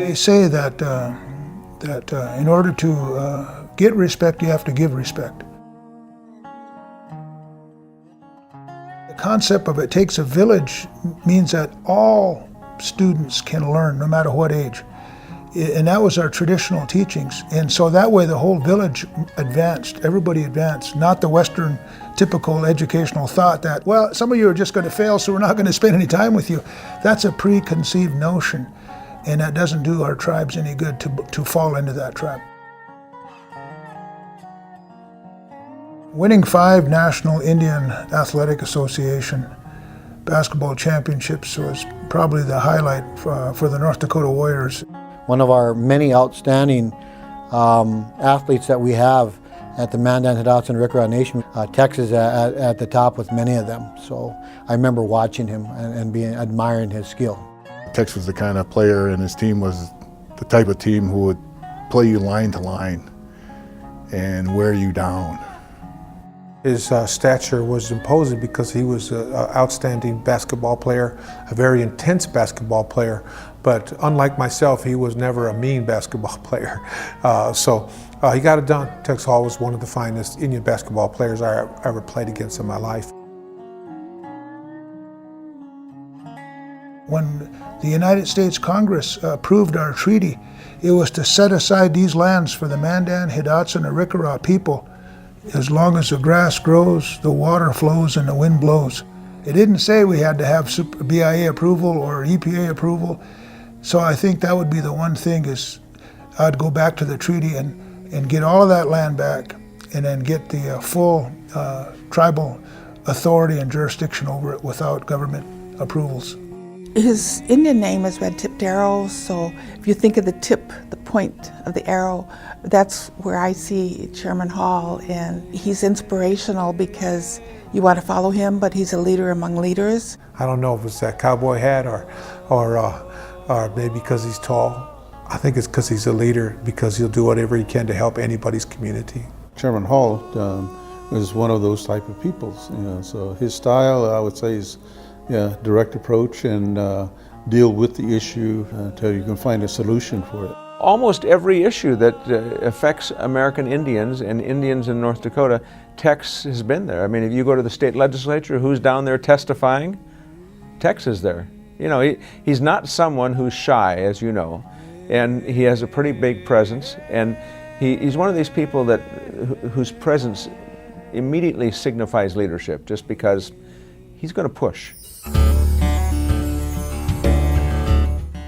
They say that in order to get respect, you have to give respect. The concept of it takes a village means that all students can learn, no matter what age. And that was our traditional teachings. And so that way the whole village advanced, everybody advanced, not the Western typical educational thought that, well, some of you are just going to fail, so we're not going to spend any time with you. That's a preconceived notion, and that doesn't do our tribes any good to fall into that trap. Winning 5 National Indian Athletic Association basketball championships was probably the highlight for the North Dakota Warriors. One of our many outstanding athletes that we have at the Mandan, Hidatsa, and Rickarott Nation, Tex is at the top with many of them. So I remember watching him and admiring his skill. Tex was the kind of player, and his team was the type of team who would play you line to line and wear you down. His stature was imposing because he was an outstanding basketball player, a very intense basketball player, but unlike myself, he was never a mean basketball player. So he got it done. Tex Hall was one of the finest Indian basketball players I ever played against in my life. When the United States Congress approved our treaty, it was to set aside these lands for the Mandan, Hidatsa, and Rickarott people as long as the grass grows, the water flows, and the wind blows. It didn't say we had to have BIA approval or EPA approval. So I think that would be the one thing is I'd go back to the treaty and get all of that land back and then get the full tribal authority and jurisdiction over it without government approvals. His Indian name is Red-Tipped Arrow, so if you think of the tip, the point of the arrow, that's where I see Chairman Hall, and he's inspirational because you want to follow him, but he's a leader among leaders. I don't know if it's that cowboy hat or maybe because he's tall. I think it's because he's a leader, because he'll do whatever he can to help anybody's community. Chairman Hall is one of those type of people. So his style, I would say, is direct approach and deal with the issue until you can find a solution for it. Almost every issue that affects American Indians and Indians in North Dakota, Tex has been there. I mean, if you go to the state legislature, who's down there testifying? Tex is there. You know, he's not someone who's shy, as you know, and he has a pretty big presence, and he's one of these people that whose presence immediately signifies leadership, just because he's going to push.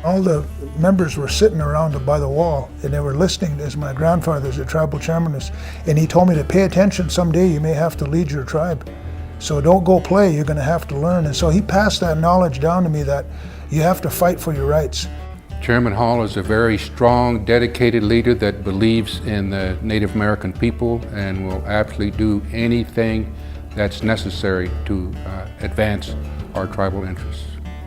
All the members were sitting around by the wall and they were listening as my grandfather's a tribal chairman and he told me to pay attention. Someday you may have to lead your tribe. So don't go play, you're going to have to learn. And so he passed that knowledge down to me that you have to fight for your rights. Chairman Hall is a very strong, dedicated leader that believes in the Native American people and will absolutely do anything that's necessary to advance our tribal interests.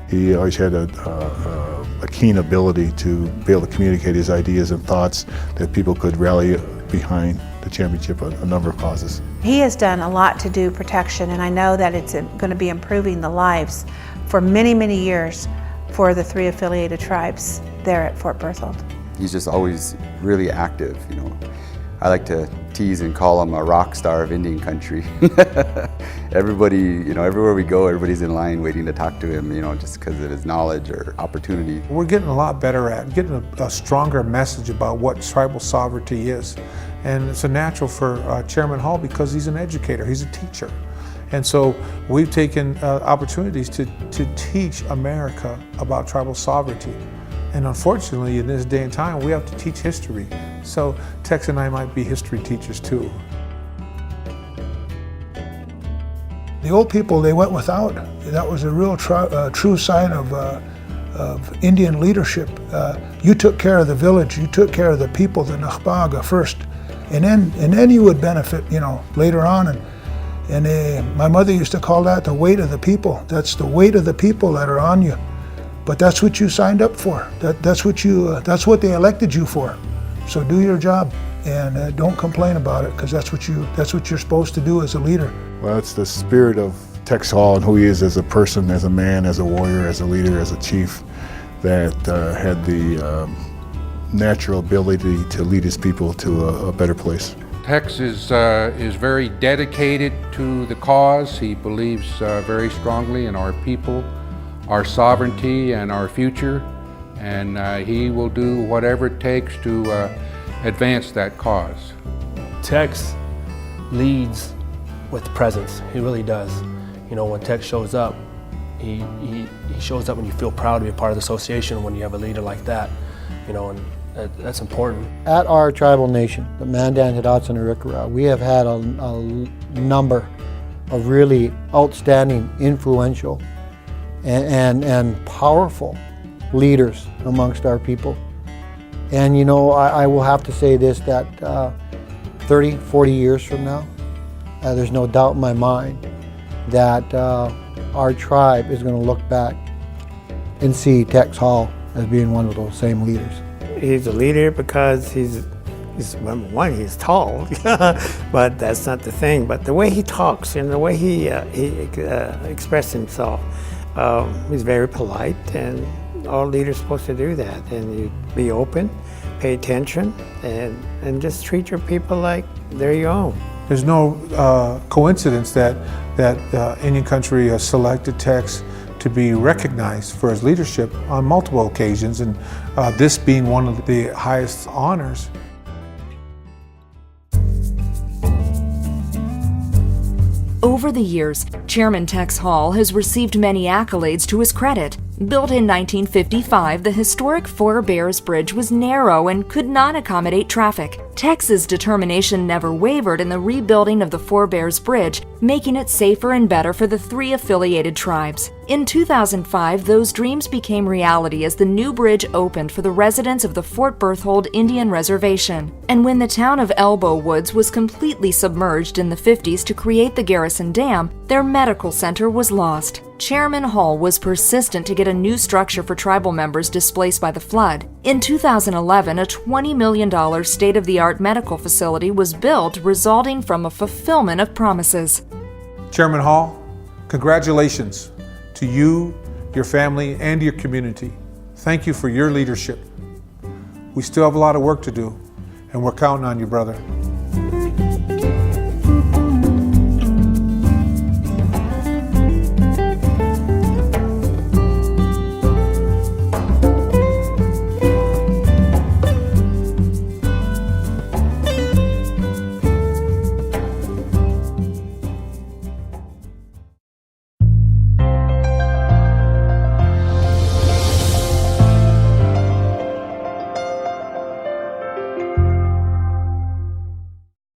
He always had a keen ability to be able to communicate his ideas and thoughts that people could rally behind the championship on a number of causes. He has done a lot to do protection, and I know that it's going to be improving the lives for many, many years for the 3 affiliated tribes there at Fort Berthold. He's just always really active, you know. I like to tease and call him a rock star of Indian country. Everybody, you know, everywhere we go, everybody's in line waiting to talk to him, you know, just because of his knowledge or opportunity. We're getting a lot better at getting a stronger message about what tribal sovereignty is. And it's a natural for Chairman Hall because he's an educator, he's a teacher. And so we've taken opportunities to teach America about tribal sovereignty. And unfortunately, in this day and time, we have to teach history. So Tex and I might be history teachers too. The old people, they went without. That was a real true sign of Indian leadership. You took care of the village, you took care of the people, the Nakhbaga first, and then you would benefit, you know, later on. And my mother used to call that the weight of the people. That's the weight of the people that are on you. But that's what you signed up for. That's what they elected you for. So do your job and don't complain about it, because that's what you're supposed to do as a leader. Well, it's the spirit of Tex Hall and who he is as a person, as a man, as a warrior, as a leader, as a chief, that had the natural ability to lead his people to a better place. Tex is very dedicated to the cause. He believes very strongly in our people, our sovereignty, and our future, and he will do whatever it takes to advance that cause. Tex leads with presence. He really does. You know, when Tex shows up, he shows up when you feel proud to be a part of the association when you have a leader like that, you know, and that's important. At our tribal nation, the Mandan, Hidatsa, and Arikara, we have had a number of really outstanding, influential, and powerful leaders amongst our people. And you know, I will have to say this, that 30, 40 years from now, there's no doubt in my mind that our tribe is going to look back and see Tex Hall as being one of those same leaders. He's a leader because he's number one, he's tall, but that's not the thing. But the way he talks and the way he expresses himself, he's very polite, and all leaders are supposed to do that. And you be open, pay attention, and just treat your people like they're your own. There's no coincidence that Indian Country has selected Tex to be recognized for his leadership on multiple occasions, and this being one of the highest honors. Over the years, Chairman Tex Hall has received many accolades to his credit. Built in 1955, the historic Four Bears Bridge was narrow and could not accommodate traffic. Tex's determination never wavered in the rebuilding of the Four Bears Bridge, making it safer and better for the three affiliated tribes. In 2005, those dreams became reality as the new bridge opened for the residents of the Fort Berthold Indian Reservation. And when the town of Elbow Woods was completely submerged in the 50s to create the Garrison Dam, their medical center was lost. Chairman Hall was persistent to get a new structure for tribal members displaced by the flood. In 2011, a $20 million state-of-the-art medical facility was built, resulting from a fulfillment of promises. Chairman Hall, congratulations to you, your family, and your community. Thank you for your leadership. We still have a lot of work to do, and we're counting on you, brother.